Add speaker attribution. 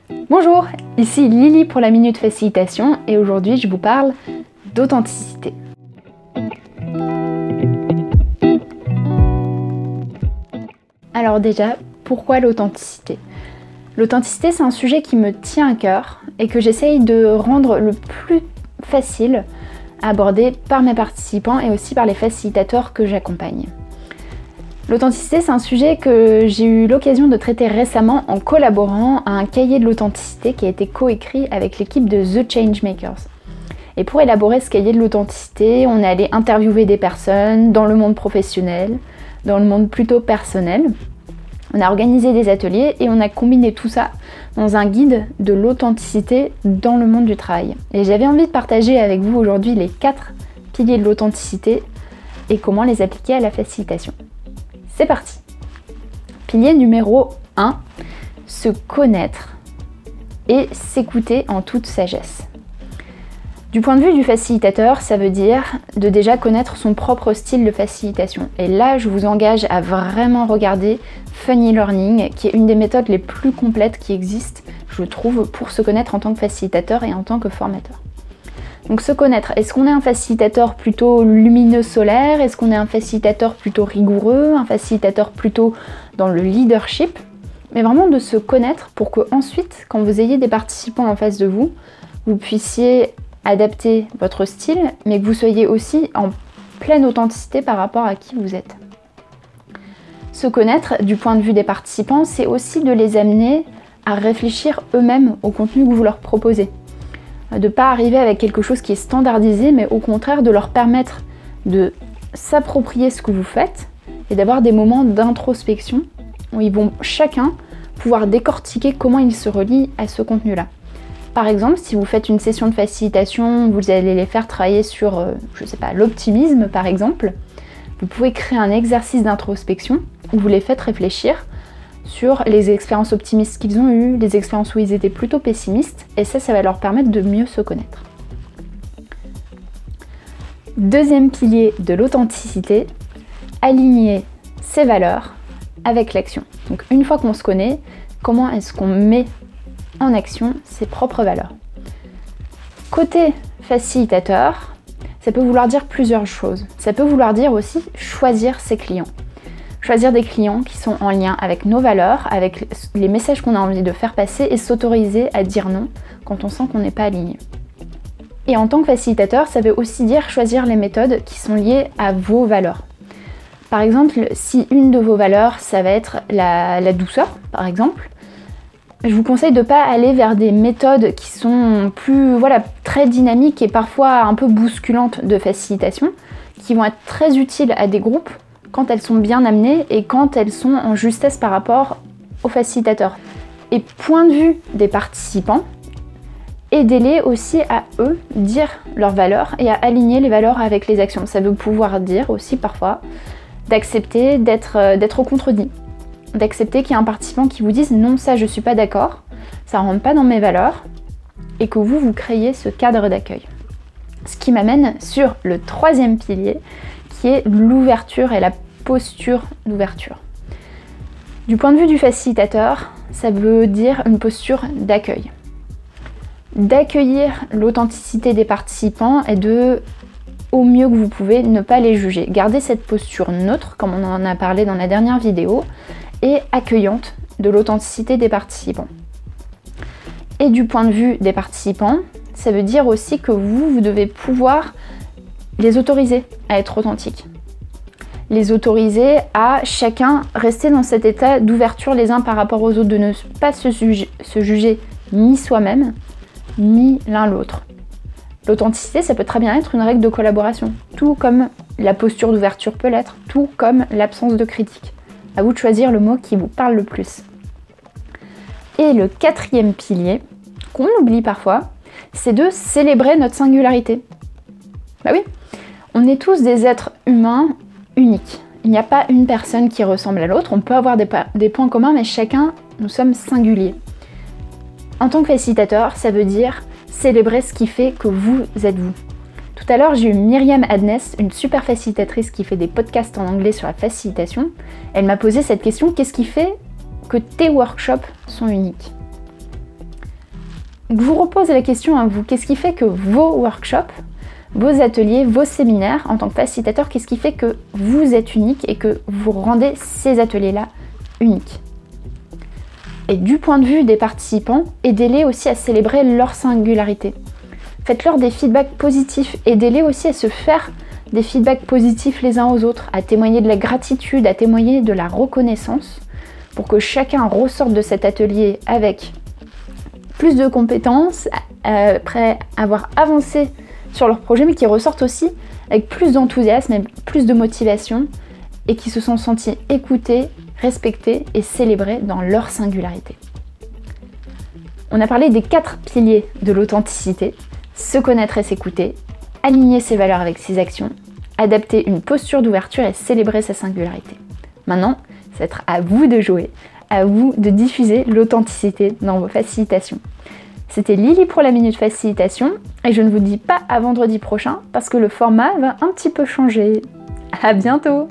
Speaker 1: Bonjour, ici Lily pour la Minute Facilitation et aujourd'hui je vous parle d'authenticité. Alors déjà, pourquoi l'authenticité? L'authenticité, c'est un sujet qui me tient à cœur et que j'essaye de rendre le plus facile à aborder par mes participants et aussi par les facilitateurs que j'accompagne. L'authenticité, c'est un sujet que j'ai eu l'occasion de traiter récemment en collaborant à un cahier de l'authenticité qui a été coécrit avec l'équipe de The Changemakers. Et pour élaborer ce cahier de l'authenticité, on est allé interviewer des personnes dans le monde professionnel, dans le monde plutôt personnel. On a organisé des ateliers et on a combiné tout ça dans un guide de l'authenticité dans le monde du travail. Et j'avais envie de partager avec vous aujourd'hui les 4 piliers de l'authenticité et comment les appliquer à la facilitation. C'est parti! Pilier numéro 1, se connaître et s'écouter en toute sagesse. Du point de vue du facilitateur, ça veut dire de déjà connaître son propre style de facilitation. Et là, je vous engage à vraiment regarder Funny Learning, qui est une des méthodes les plus complètes qui existent, je trouve, pour se connaître en tant que facilitateur et en tant que formateur. Donc se connaître, est-ce qu'on est un facilitateur plutôt lumineux solaire? Est-ce qu'on est un facilitateur plutôt rigoureux? Un facilitateur plutôt dans le leadership? Mais vraiment de se connaître pour que ensuite, quand vous ayez des participants en face de vous, vous puissiez adapter votre style, mais que vous soyez aussi en pleine authenticité par rapport à qui vous êtes. Se connaître du point de vue des participants, c'est aussi de les amener à réfléchir eux-mêmes au contenu que vous leur proposez. De ne pas arriver avec quelque chose qui est standardisé, mais au contraire de leur permettre de s'approprier ce que vous faites et d'avoir des moments d'introspection où ils vont chacun pouvoir décortiquer comment ils se relient à ce contenu-là. Par exemple, si vous faites une session de facilitation, vous allez les faire travailler sur, l'optimisme par exemple, vous pouvez créer un exercice d'introspection où vous les faites réfléchir sur les expériences optimistes qu'ils ont eues, les expériences où ils étaient plutôt pessimistes, et ça va leur permettre de mieux se connaître. Deuxième pilier de l'authenticité, aligner ses valeurs avec l'action. Donc une fois qu'on se connaît, comment est-ce qu'on met en action ses propres valeurs? Côté facilitateur, ça peut vouloir dire plusieurs choses. Ça peut vouloir dire aussi choisir ses clients. Choisir des clients qui sont en lien avec nos valeurs, avec les messages qu'on a envie de faire passer et s'autoriser à dire non quand on sent qu'on n'est pas aligné. Et en tant que facilitateur, ça veut aussi dire choisir les méthodes qui sont liées à vos valeurs. Par exemple, si une de vos valeurs, ça va être la douceur, par exemple, je vous conseille de ne pas aller vers des méthodes qui sont plus très dynamiques et parfois un peu bousculantes de facilitation, qui vont être très utiles à des groupes quand elles sont bien amenées et quand elles sont en justesse par rapport aux facilitateurs. Et point de vue des participants, aidez-les aussi à eux dire leurs valeurs et à aligner les valeurs avec les actions. Ça veut pouvoir dire aussi parfois d'accepter d'être au contredit. D'accepter qu'il y a un participant qui vous dise non, ça je suis pas d'accord, ça rentre pas dans mes valeurs, et que vous créez ce cadre d'accueil. Ce qui m'amène sur le 3e pilier, qui est l'ouverture et la posture d'ouverture. Du point de vue du facilitateur, ça veut dire une posture d'accueil. D'accueillir l'authenticité des participants et de, au mieux que vous pouvez, ne pas les juger. Gardez cette posture neutre, comme on en a parlé dans la dernière vidéo, et accueillante de l'authenticité des participants. Et du point de vue des participants, ça veut dire aussi que vous devez pouvoir les autoriser à être authentiques. Les autoriser à chacun rester dans cet état d'ouverture les uns par rapport aux autres, de ne pas se juger ni soi-même, ni l'un l'autre. L'authenticité, ça peut très bien être une règle de collaboration, tout comme la posture d'ouverture peut l'être, tout comme l'absence de critique. À vous de choisir le mot qui vous parle le plus. Et le 4e pilier, qu'on oublie parfois, c'est de célébrer notre singularité. Bah oui, on est tous des êtres humains uniques. Il n'y a pas une personne qui ressemble à l'autre, on peut avoir des points communs, mais chacun, nous sommes singuliers. En tant que facilitateur, ça veut dire célébrer ce qui fait que vous êtes vous. Tout à l'heure, j'ai eu Myriam Adnes, une super facilitatrice qui fait des podcasts en anglais sur la facilitation. Elle m'a posé cette question, qu'est-ce qui fait que tes workshops sont uniques? Je vous repose la question à vous, qu'est-ce qui fait que vos workshops, vos ateliers, vos séminaires, en tant que facilitateur, qu'est-ce qui fait que vous êtes unique et que vous rendez ces ateliers-là uniques? Et du point de vue des participants, aidez-les aussi à célébrer leur singularité. Faites-leur des feedbacks positifs, aidez-les aussi à se faire des feedbacks positifs les uns aux autres, à témoigner de la gratitude, à témoigner de la reconnaissance, pour que chacun ressorte de cet atelier avec plus de compétences, après avoir avancé sur leur projet, mais qui ressortent aussi avec plus d'enthousiasme et plus de motivation, et qui se sont sentis écoutés, respectés et célébrés dans leur singularité. On a parlé des 4 piliers de l'authenticité: se connaître et s'écouter, aligner ses valeurs avec ses actions, adapter une posture d'ouverture et célébrer sa singularité. Maintenant, ça va être à vous de jouer, à vous de diffuser l'authenticité dans vos facilitations. C'était Lily pour la Minute Facilitation, et je ne vous dis pas à vendredi prochain parce que le format va un petit peu changer. À bientôt!